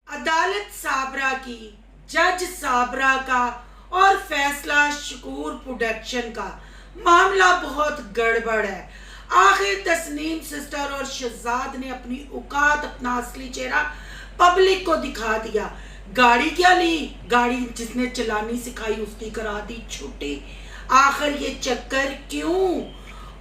अदालत साबरा की, जज साबरा का और फैसला शकूर प्रोडक्शन का मामला बहुत गड़बड़ है। आखिर तस्नीम सिस्टर और शहजाद ने अपनी औकात, अपना असली चेहरा पब्लिक को दिखा दिया। गाड़ी क्या ली, गाड़ी जिसने चलानी सिखाई उसकी करा दी छुट्टी। आखिर ये चक्कर क्यों?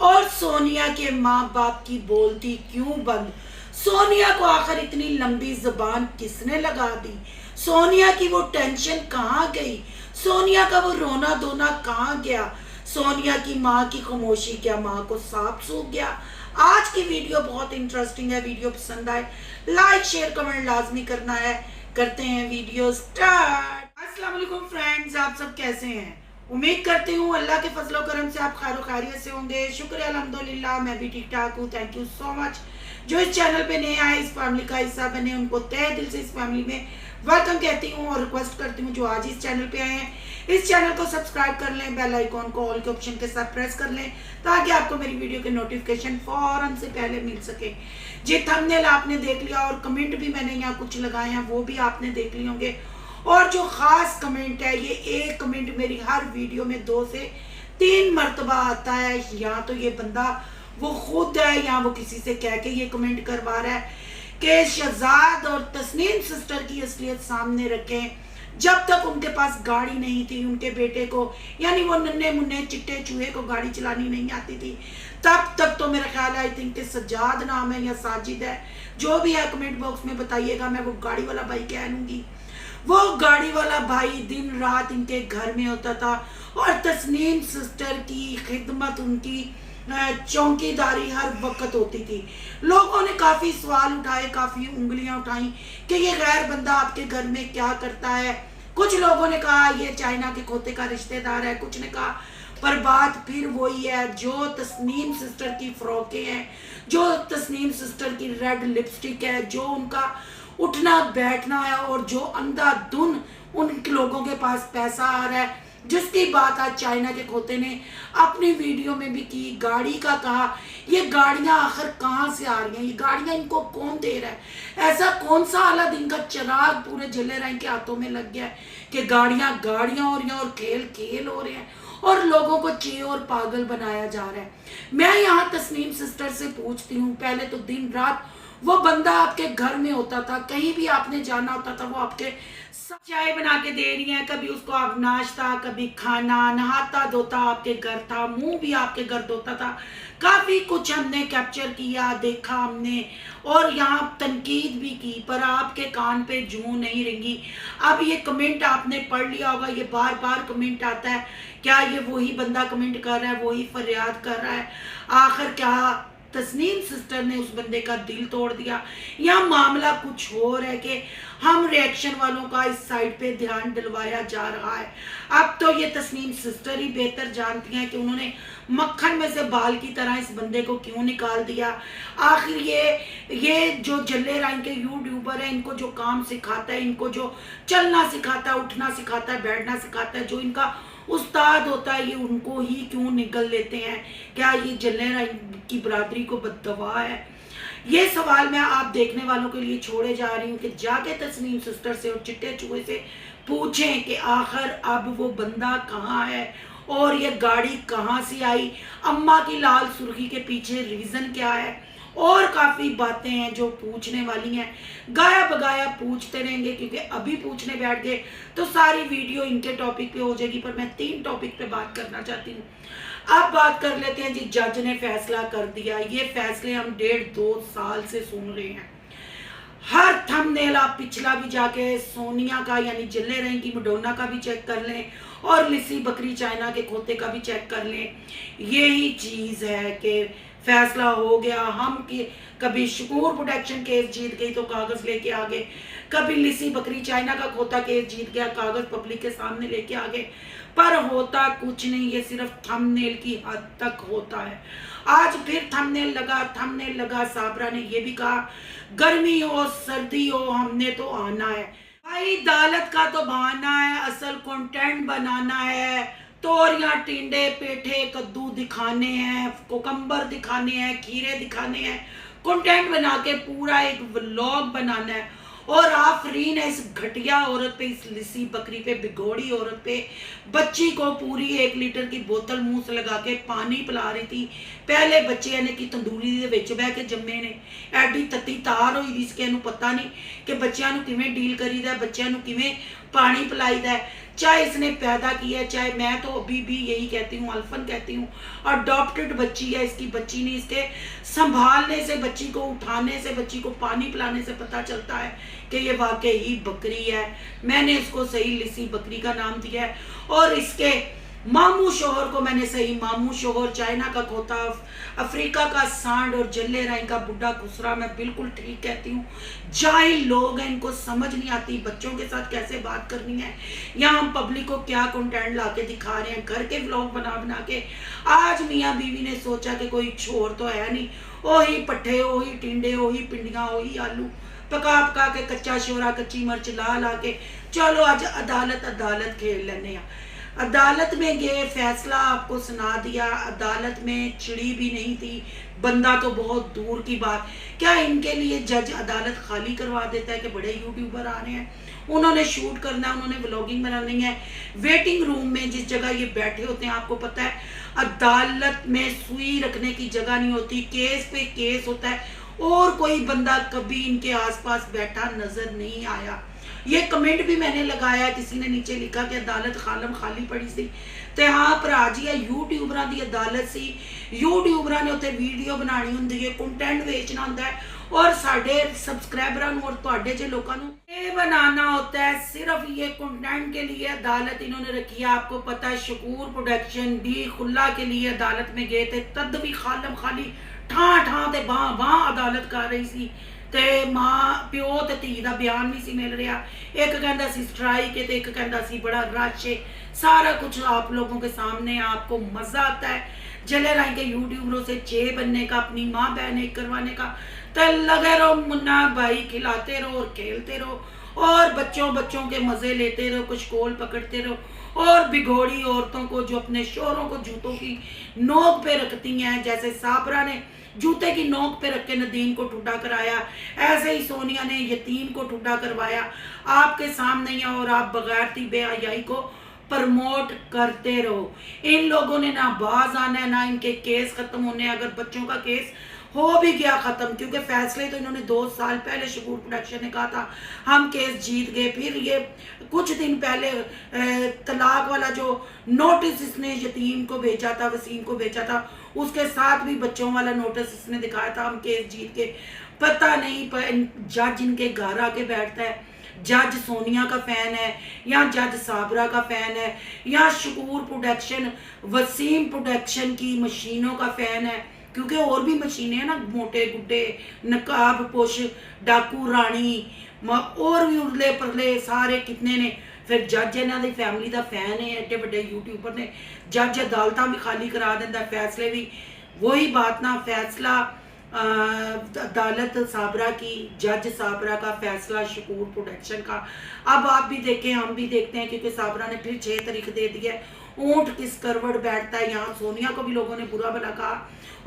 और सोनिया के माँ बाप की बोलती क्यों बंद? सोनिया को आखिर इतनी लंबी जुबान किसने लगा दी? सोनिया की वो टेंशन कहाँ गई? सोनिया का वो रोना धोना कहाँ गया? सोनिया की माँ की खामोशी क्या माँ को सांप सूख गया? आज की वीडियो बहुत इंटरेस्टिंग है। वीडियो पसंद आए लाइक शेयर कमेंट लाजमी करना है। करते हैं वीडियो स्टार्ट। अस्सलाम वालेकुम फ्रेंड्स, आप सब कैसे हैं? उम्मीद करती हूँ अल्लाह के फजलो करम से आप खैर खैरियत से होंगे। शुक्र अल्हम्दुलिल्लाह, मैं भी ठीक ठाक हूँ। Thank you so much. जो इस चैनल पे नए आए, इस फैमिली का हिस्सा बने, उनको तहे दिल से इस फैमिली में वेलकम कहती हूँ और रिक्वेस्ट करती हूँ जो आज इस चैनल पे आए हैं इस चैनल को सब्सक्राइब कर लें, बेल आइकॉन को ऑल के ऑप्शन के साथ प्रेस कर लें ताकि आपको मेरी वीडियो के नोटिफिकेशन फौरन से पहले मिल सके। जी थंबनेल आपने देख लिया और कमेंट भी मैंने यहाँ कुछ लगाए हैं वो भी आपने देख लिए होंगे। और जो खास कमेंट है, ये एक कमेंट मेरी हर वीडियो में 2 से 3 मरतबा आता है। या तो ये बंदा वो खुद है या वो किसी से कह के ये कमेंट करवा रहा है कि शहजाद और तस्नीम सिस्टर की असलियत सामने रखें। जब तक उनके पास गाड़ी नहीं थी, उनके बेटे को यानी वो नन्हे मुन्ने चिट्टे चूहे को गाड़ी चलानी नहीं आती थी, तब तक तो मेरा ख्याल है आई थिंक कि सज्जाद नाम है या साजिद है, जो भी है कमेंट बॉक्स में बताइएगा, मैं वो गाड़ी वाला भाई कह लूँगी। वो गाड़ी वाला भाई दिन रात इनके घर में होता था और तस्नीम सिस्टर की खिदमत, उनकी चौकीदारी हर वक्त होती थी। लोगों ने काफ़ी सवाल उठाए, काफ़ी उंगलियां उठाई कि ये गैर बंदा आपके घर में क्या करता है। कुछ लोगों ने कहा ये चाइना के खोते का रिश्तेदार है, कुछ ने कहा, पर बात फिर वही है। जो तस्नीम सिस्टर की फ्रॉकें हैं, जो तस्नीम सिस्टर की रेड लिपस्टिक है, जो उनका उठना बैठना है और जो अंधाधुन उन लोगों के पास पैसा आ रहा है, जिसकी बात आज चाइना के खोते ने अपनी वीडियो में भी की। गाड़ी का कहा, ये गाड़ियां आखिर कहाँ से आ रही हैं, ये गाड़ियां इनको कौन दे रहा है? ऐसा कौन सा आला दिन का चिराग पूरे जले राय के हाथों में लग गया है कि गाड़ियां गाड़ियां हो रही हैं और खेल खेल हो रहे हैं और लोगों को चे और पागल बनाया जा रहा है। मैं यहाँ तस्नीम सिस्टर से पूछती हूँ, पहले तो दिन रात वो बंदा आपके घर में होता था, कहीं भी आपने जाना होता था वो आपके चाय बना के दे रही है, कभी उसको आप नाश्ता, कभी खाना, नहाता धोता आपके घर था, मुंह भी आपके घर धोता था। काफी कुछ हमने कैप्चर किया, देखा हमने और यहाँ तनकीद भी की, पर आपके कान पे जूं नहीं रेंगी। अब ये कमेंट आपने पढ़ लिया होगा, ये बार बार कमेंट आता है, क्या ये वही बंदा कमेंट कर रहा है, वही फरियाद कर रहा है? आखिर क्या तस्नीम सिस्टर ने उस बंदे का दिल तोड़ दिया या मामला कुछ और है कि हम रिएक्शन वालों का इस साइड पे ध्यान दिलवाया जा रहा है? अब तो ये तस्नीम सिस्टर ही बेहतर जानती हैं कि उन्होंने मक्खन में से बाल की तरह इस बंदे को क्यों निकाल दिया। आखिर ये जो जल्ले राइन के यूट्यूबर है, इनको जो काम सिखाता है, इनको जो चलना सिखाता है, उठना सिखाता है, बैठना सिखाता है, जो इनका उस्ताद होता है, ये उनको ही क्यों निगल लेते हैं? क्या ये जल्ले की बरादरी को बददवा है? ये सवाल मैं आप देखने वालों के लिए छोड़े जा रही हूँ कि जाके तस्नीम सिस्टर से और चिट्टे चूहे से पूछें कि आखिर अब वो बंदा कहाँ है और ये गाड़ी कहाँ से आई, अम्मा की लाल सुर्खी के पीछे रीज़न क्या है। और काफ़ी बातें हैं जो पूछने वाली हैं, गाया बगाया पूछते रहेंगे क्योंकि अभी पूछने बैठ गए तो सारी वीडियो इनके टॉपिक पे हो जाएगी, पर मैं 3 टॉपिक पे बात करना चाहती हूँ। अब बात कर लेते हैं जी, जज ने फैसला कर दिया। ये फैसले हम 1.5-2 साल से सुन रहे हैं। हर थंबनेल आप पिछला भी जाके सोनिया का यानी जल्ले रही की मडोना का भी चेक कर लें और लिसी बकरी चाइना के खोते का भी चेक कर लें। यही चीज़ है कि फैसला हो गया। हम कि कभी शकूर प्रोडक्शन केस जीत गई तो कागज़ लेके आ गए, कभी लिसी बकरी चाइना का खोता केस जीत गया, कागज़ पब्लिक के सामने लेके आ गए, पर होता कुछ नहीं। ये सिर्फ थंबनेल की हद तक होता है। आज फिर थंबनेल लगा। साबरा ने ये भी कहा गर्मी हो सर्दी हो हमने तो आना है। भाई अदालत का तो बहाना है, असल कंटेंट बनाना है। तोरियां टिंडे पेठे कद्दू दिखाने हैं, कोकम्बर दिखाने हैं, खीरे दिखाने हैं, कंटेंट बना के पूरा एक व्लॉग बनाना है और आफरीन है इस घटिया औरत पे, इस लिसी बकरी पे, बिगोड़ी औरत पे। बच्ची को पूरी 1 लीटर की बोतल मुंह से लगा के पानी पिला रही थी। पहले बच्चे ने की तंदूरी दे विच बह के जम्मे ने, एडी तत्ती तार हुई दी इसके पता नहीं कि बच्चों को किवें डील करीदा, बच्चों को किवें पानी पिलाईदा है। चाहे इसने पैदा किया है, चाहे मैं तो अभी भी यही कहती हूँ, अल्फन कहती हूँ, अडॉप्टेड बच्ची है, इसकी बच्ची नहीं। इसके संभालने से, बच्ची को उठाने से, बच्ची को पानी पिलाने से पता चलता है कि ये वाकई ही बकरी है। मैंने इसको सही लिसी बकरी का नाम दिया है। और इसके मामू शोहर को मैंने सही मामू शोहर, चाइना का खोता, अफ्रीका का सांड और जल्ले राई का बुढ़ा खुसरा, मैं बिल्कुल ठीक कहती हूँ। जाहिल लोग हैं, इनको समझ नहीं आती बच्चों के साथ कैसे बात करनी है, या हम पब्लिक को क्या कंटेंट ला के दिखा रहे हैं, घर के व्लॉग बना बना के। आज मियाँ बीवी ने सोचा कि कोई छोर तो है नहीं, ओही पट्ठे, ओही टिंडे, ओही पिंडियाँ, ओही आलू पका पका के, कच्चा शोरा, कच्ची मिर्च ला ला के, चलो आज अदालत अदालत खेल लेने। अदालत में गए, फैसला आपको सुना दिया। अदालत में चिड़ी भी नहीं थी, बंदा तो बहुत दूर की बात। क्या इनके लिए जज अदालत खाली करवा देता है कि बड़े यूट्यूबर आ रहे हैं, उन्होंने शूट करना है, उन्होंने व्लॉगिंग बनानी है। वेटिंग रूम में जिस जगह ये बैठे होते हैं, आपको पता है अदालत में सुई रखने की जगह नहीं होती, केस पे केस होता है, और कोई बंदा कभी इनके आसपास बैठा नजर नहीं आया। ये कमेंट भी मैंने लगाया, किसी ने नीचे लिखा कि अदालत खालम खाली पड़ी सी। तो हाँ भरा जी, यूट्यूबरां दी अदालत सी। यूट्यूबरां ने उत्ते वीडियो बनानी हुंदी है, कंटेंट बेचना होंदा है, और साडे सबसक्राइबरां नूं और तुहाडे जे लोकां नूं ये बनाना होता है। सिर्फ ये कंटेंट के लिए अदालत इन्होंने रखी है। आपको पता है शकूर प्रोडक्शन भी खुला के लिए अदालत में गए थे, तद भी खालम खाली ਠਾਂ ਠਾਂ ਤੇ ਬਾਹ ਬਾਹ ਅਦਾਲਤ ਕਰ ਰਹੀ ਸੀ, ਤੇ ਮਾਂ ਪਿਓ ਤੇ ਧੀ ਦਾ ਬਿਆਨ ਨਹੀਂ ਸੀ ਮਿਲ ਰਿਹਾ। एक कहता सी स्ट्राइक है, तो एक कहता सी बड़ा रश है। सारा कुछ आप लोगों के सामने, आपको मजा आता है जले राय के यूट्यूबरों से चे बनने का, अपनी माँ बहन एक करवाने का। तो लगे रहो मुन्ना भाई, खिलाते रहो और खेलते रहो, और बच्चों बच्चों के मजे लेते रहो, कुछ कोल पकड़ते रहो। और बिघोड़ी औरतों को जो अपने शोहरों को जूतों की नोक पे रखती हैं, जैसे साबरा ने जूते की नोक पे रख के नदीम को ठुड्डा कराया, ऐसे ही सोनिया ने यतीम को ठुड्डा करवाया आपके सामने ही, और आप बगैरती बेहयाई को प्रमोट करते रहो। इन लोगों ने ना बाज आना है, ना इनके केस खत्म होने। अगर बच्चों का केस हो भी गया खत्म, क्योंकि फैसले तो इन्होंने 2 साल पहले शकूर प्रोडक्शन ने कहा था हम केस जीत गए। फिर ये कुछ दिन पहले तलाक वाला जो नोटिस इसने यतीम को भेजा था, वसीम को भेजा था, उसके साथ भी बच्चों वाला नोटिस इसने दिखाया था हम केस जीत के। पता नहीं जज इनके घर आके बैठता है, जज सोनिया का फैन है, या जज साबरा का फैन है, या शकूर प्रोडक्शन वसीम प्रोडक्शन की मशीनों का फैन है। क्योंकि और भी मशीनें हैं ना, मोटे गुड्डे, नकाब पोश, डाकू रानी, और भी उरले परले सारे कितने ने। फिर जज इन्हों की फैमिली का फैन है, एडे बड़े यूट्यूबर ने। जज अदालत भी खाली करा देता, फैसले भी वही बात ना। फैसला अदालत साबरा की, जज साबरा का, फैसला शकूर प्रोडक्शन का। अब आप भी देखें, हम भी देखते हैं, क्योंकि साबरा ने फिर 6 तारीख दे दी है। ऊंट किस करवट बैठता है। यहाँ सोनिया को भी लोगों ने बुरा भला कहा,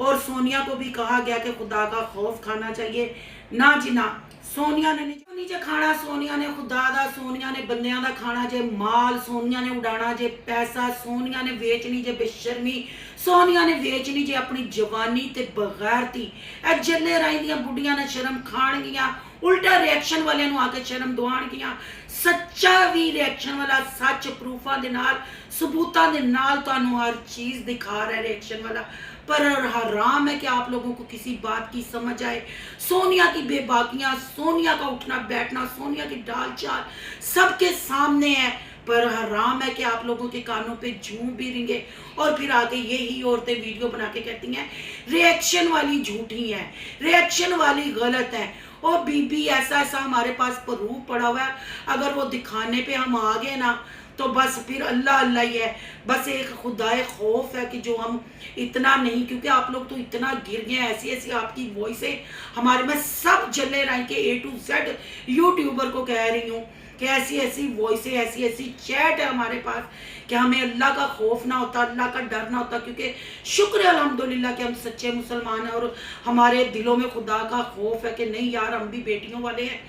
और सोनिया को भी कहा गया कि खुदा का खौफ खाना चाहिए। ना जी ना, सोनिया ने नहीं जे खाना, सोनिया ने खुदा दा, सोनिया ने बंदियां दा खाना जे, माल सोनिया ने उड़ाना जे, पैसा सोनिया ने वेचनी जे, बेशर्मी सोनिया ने वेचनी जे, अपनी जवानी ते बगैरती। ए जल्ले राई दियां बुढ़ियां ने शर्म खाणगियां, उल्टा रिएक्शन वाले नूं आके शर्म दवाणगियां। सच्चा भी रिएक्शन वाला, सच प्रूफां दे नाल, सबूतां दे नाल तुहानूं हर चीज़ दिखा रहा है रिएक्शन वाला। पर हराम है कि आप लोगों को किसी बात की समझ आए। सोनिया की बेबाकियां, सोनिया का उठना बैठना, सोनिया की डाल चाल सबके सामने है, पर हराम है कि आप लोगों के कानों पे झूम भी रिंगे, और फिर आगे यही औरतें वीडियो बना के कहती हैं रिएक्शन वाली झूठी है, रिएक्शन वाली गलत है। और बीबी ऐसा ऐसा हमारे पास प्रूफ पड़ा हुआ है, अगर वो दिखाने पे हम आ गए ना, तो बस फिर अल्लाह अल्लाह ही है। बस एक खुदाए खौफ है कि जो हम इतना नहीं, क्योंकि आप लोग तो इतना गिर गए, ऐसी ऐसी आपकी वॉइस है हमारे में। सब जले राय के A to Z यूट्यूबर को कह रही हूँ कि ऐसी ऐसी वॉइस है, ऐसी ऐसी चैट है हमारे पास कि हमें अल्लाह का खौफ ना होता, अल्लाह का डर ना होता, क्योंकि शुक्र है अल्हम्दुलिल्लाह कि हम सच्चे मुसलमान हैं और हमारे दिलों में खुदा का खौफ है कि नहीं यार हम भी बेटियों वाले हैं,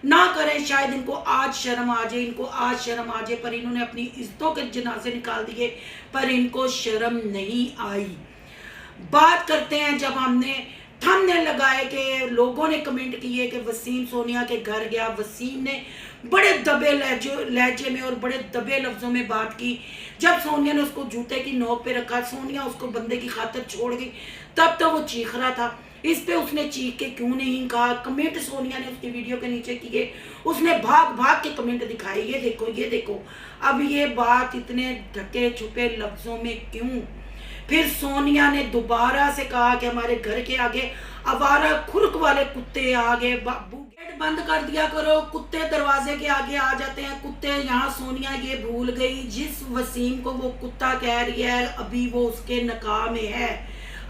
ना करें। शायद इनको आज शर्म आ जाए, इनको आज शर्म आ जाए, पर इन्होंने अपनी इज्जतों के जनाजे निकाल दिए, पर इनको शर्म नहीं आई। बात करते हैं जब हमने थंबनेल लगाए कि लोगों ने कमेंट किए कि वसीम सोनिया के घर गया, वसीम ने बड़े दबे लहजे में और बड़े दबे लफ्ज़ों में बात की। जब सोनिया ने उसको जूते की नोक पे रखा, सोनिया उसको बंदे की खातिर छोड़ गई, तब तो वो चीख रहा था। इस पे उसने चीख के क्यों नहीं कहा। कमेंट सोनिया ने उसकी वीडियो के नीचे किए, उसने भाग भाग के कमेंट दिखाए, ये देखो ये देखो। अब ये बात इतने ढके छुपे लफ्ज़ों में क्यों। फिर सोनिया ने दोबारा से कहा कि हमारे घर के आगे आवारा खुरक वाले कुत्ते आ गए, गेट बंद कर दिया करो, कुत्ते दरवाजे के आगे आ जाते हैं कुत्ते। यहाँ सोनिया ये भूल गई, जिस वसीम को वो कुत्ता कह रही है अभी वो उसके निकाह में है,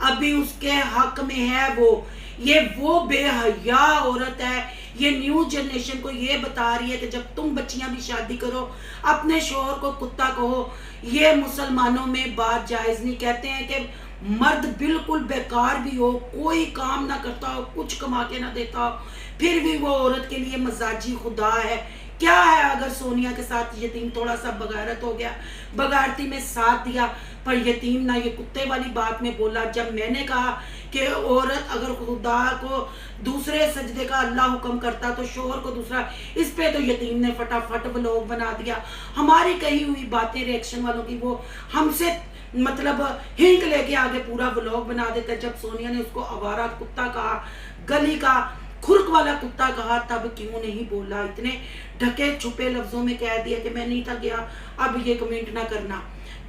अभी उसके हक में है वो बेहया औरत है। ये न्यू जनरेशन को ये बता रही है कि जब तुम बच्चियां भी शादी करो अपने शोहर को कुत्ता कहो। ये मुसलमानों में बात जायज़ नहीं। कहते हैं कि मर्द बिल्कुल बेकार भी हो, कोई काम ना करता हो, कुछ कमा के ना देता हो, फिर भी वो औरत के लिए मजाजी खुदा है। क्या है अगर सोनिया के साथ यतीम थोड़ा सा बगारत हो गया, बगारती में साथ दिया, पर यतीम ना ये कुत्ते वाली बात में बोला। जब मैंने कहा कि औरत अगर खुदा को दूसरे सजदे का अल्लाह हुक्म करता तो शोहर को दूसरा, इस पे तो यतीम ने फटाफट व्लॉग बना दिया। हमारी कही हुई बातें रिएक्शन वालों की वो हमसे मतलब हिंक लेके आगे पूरा व्लॉग बना देते। जब सोनिया ने उसको आवारा कुत्ता कहा, गली का खुरक वाला कुत्ता कहा, तब क्यों नहीं बोला। इतने ढके छुपे लफ्जों में कह दिया कि मैं नहीं था गया, अब ये कमेंट ना करना।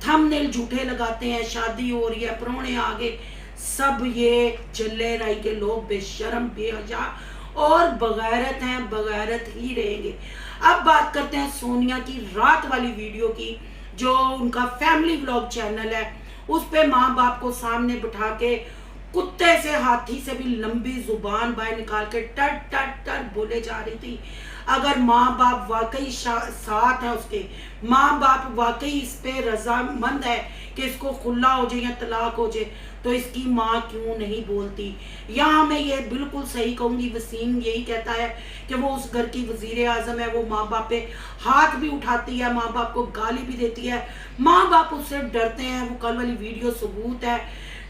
थंबनेल झूठे लगाते हैं, शादी हो रही है, प्रोने आगे, सब ये जल्ले राई के लोग बेशरम बेहया और बगैरत हैं, बगैरत ही रहेंगे। अब बात करते हैं सोनिया की रात वाली वीडियो की, जो उनका फैमिली व्लॉग चैनल है। उस पे माँ बाप को सामने बिठा के कुत्ते से हाथी से भी लंबी जुबान बाहर निकाल के टर टर टर बोले जा रही थी। अगर माँ बाप वाकई साथ है उसके, माँ बाप वाकई इस पे रजामंद है कि इसको खुला हो जाए या तलाक हो जाए, तो इसकी माँ क्यों नहीं बोलती। यहाँ मैं ये बिल्कुल सही कहूँगी, वसीम यही कहता है कि वो उस घर की वजीर आजम है, वो माँ बाप पे हाथ भी उठाती है, माँ बाप को गाली भी देती है, माँ बाप उससे डरते हैं। वो कल वाली वीडियो सबूत है।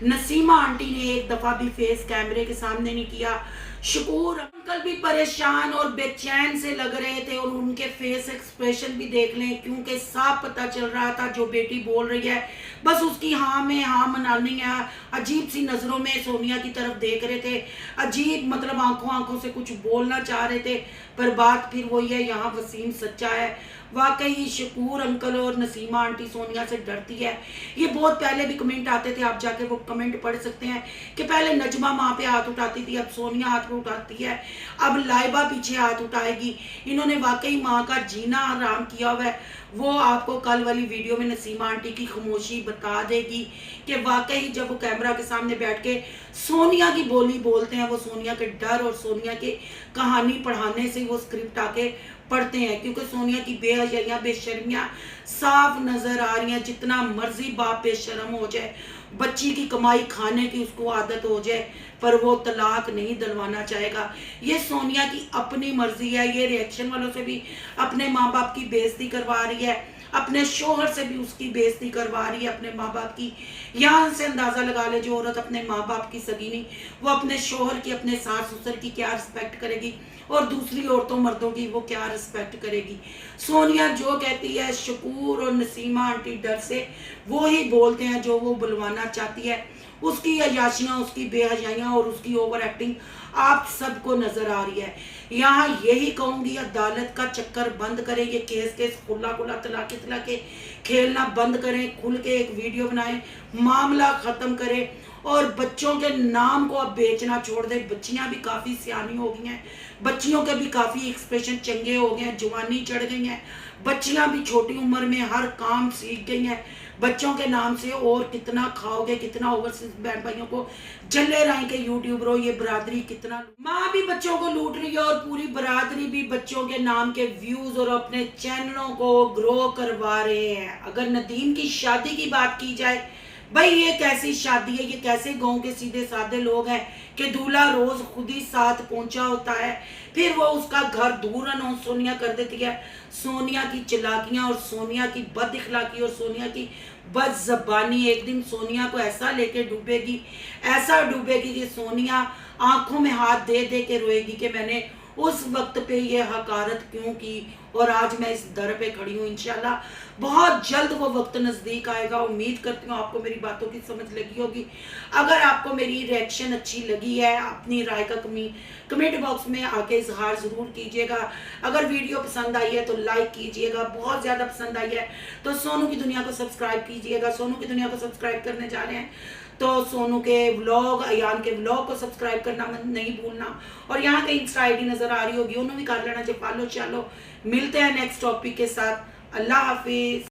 नसीमा आंटी ने एक दफा भी फेस कैमरे के सामने नहीं किया। शकूर अंकल भी परेशान और बेचैन से लग रहे थे, और उनके फेस एक्सप्रेशन भी देख लें, क्योंकि साफ पता चल रहा था जो बेटी बोल रही है बस उसकी हाँ में हाँ मनानी है। अजीब सी नज़रों में सोनिया की तरफ देख रहे थे, अजीब मतलब आंखों से कुछ बोलना चाह रहे थे, पर बात फिर वही है, यहाँ वसीम सच्चा है। वाकई शकूर अंकल और नसीमा आंटी सोनिया से डरती है। ये बहुत पहले भी कमेंट आते थे, आप जाके वो कमेंट पढ़ सकते हैं कि पहले नजमा माँ पे हाथ उठाती थी, अब सोनिया हाथ पे उठाती है, अब लाइबा पीछे हाथ उठाएगी। इन्होंने वाकई माँ का जीना आराम किया हुआ है। वो आपको कल वाली वीडियो में नसीमा आंटी की खामोशी बता देगी कि वाकई जब वो कैमरा के सामने बैठ के सोनिया की बोली बोलते हैं, वो सोनिया के डर और सोनिया के कहानी पढ़ाने से वो स्क्रिप्ट आके पढ़ते हैं, क्योंकि सोनिया की बेहयाइयाँ बेशर्मियाँ साफ नजर आ रही हैं। जितना मर्जी बाप बेशर्म हो जाए, बच्ची की कमाई खाने की उसको आदत हो जाए, पर वो तलाक नहीं दिलवाना चाहेगा। ये सोनिया की अपनी मर्जी है। ये रिएक्शन वालों से भी अपने माँ बाप की बेइज्जती करवा रही है, अपने शोहर से भी उसकी बेइज्जती करवा रही है, अपने माँ बाप की। यहाँ से अंदाज़ा लगा ले, जो औरत अपने माँ बाप की सगी नहीं, वो अपने शोहर की, अपने सास ससुर की क्या रिस्पेक्ट करेगी, और दूसरी औरतों मर्दों की वो क्या रिस्पेक्ट करेगी। सोनिया जो कहती है, शकूर और नसीमा आंटी डर से वो ही बोलते हैं जो वो बुलवाना चाहती है। उसकी अयाशियाँ, उसकी बेहयाइयाँ और उसकी ओवर एक्टिंग आप सबको नजर आ रही है। यहाँ यही कहूँगी, अदालत का चक्कर बंद करें, ये केस खुला तलाके खेलना बंद करें, खुल के एक वीडियो बनाएं, मामला ख़त्म करें, और बच्चों के नाम को अब बेचना छोड़ दें। बच्चियाँ भी काफ़ी सियानी हो गई हैं, बच्चियों के भी काफ़ी एक्सप्रेशन चंगे हो गए हैं, जवानी चढ़ गई हैं, बच्चियाँ भी छोटी उम्र में हर काम सीख गई हैं। बच्चों के नाम से और कितना खाओगे, कितना ओवरसीज बहन भाइयों को जल्ले राय के यूट्यूबरों, ये बरादरी कितना, माँ भी बच्चों को लूट रही है और पूरी बरादरी भी बच्चों के नाम के व्यूज और अपने चैनलों को ग्रो करवा रहे हैं। अगर नदीम की शादी की बात की जाए, भाई ये कैसी शादी है, ये कैसे गांव के सीधे साधे लोग हैं कि दूल्हा रोज खुद ही साथ पहुंचा होता है, फिर वो उसका घर दूर अनाउंस सोनिया कर देती है। सोनिया की चालाकियां और सोनिया की बद इखलाकी और सोनिया की बद जबानी एक दिन सोनिया को ऐसा लेके डूबेगी, ऐसा डूबेगी कि सोनिया आंखों में हाथ दे दे के रोएगी कि मैंने उस वक्त पे ये हकारत क्यों की और आज मैं इस दर पे खड़ी हूँ। इंशाल्लाह बहुत जल्द वो वक्त नज़दीक आएगा। उम्मीद करती हूँ आपको मेरी बातों की समझ लगी होगी। अगर आपको मेरी रिएक्शन अच्छी लगी है, अपनी राय का कमेंट बॉक्स में आके इजहार ज़रूर कीजिएगा। अगर वीडियो पसंद आई है तो लाइक कीजिएगा, बहुत ज़्यादा पसंद आई है तो सोनू की दुनिया को सब्सक्राइब कीजिएगा। सोनू की दुनिया को सब्सक्राइब करने जा रहे हैं तो सोनू के व्लॉग, अयान के व्लॉग को सब्सक्राइब करना नहीं भूलना। और यहाँ कहीं इंस्टा आईडी नजर आ रही होगी, उन्होंने भी कर लेना। जो फॉलो चलो, मिलते हैं नेक्स्ट टॉपिक के साथ। अल्लाह हाफिज।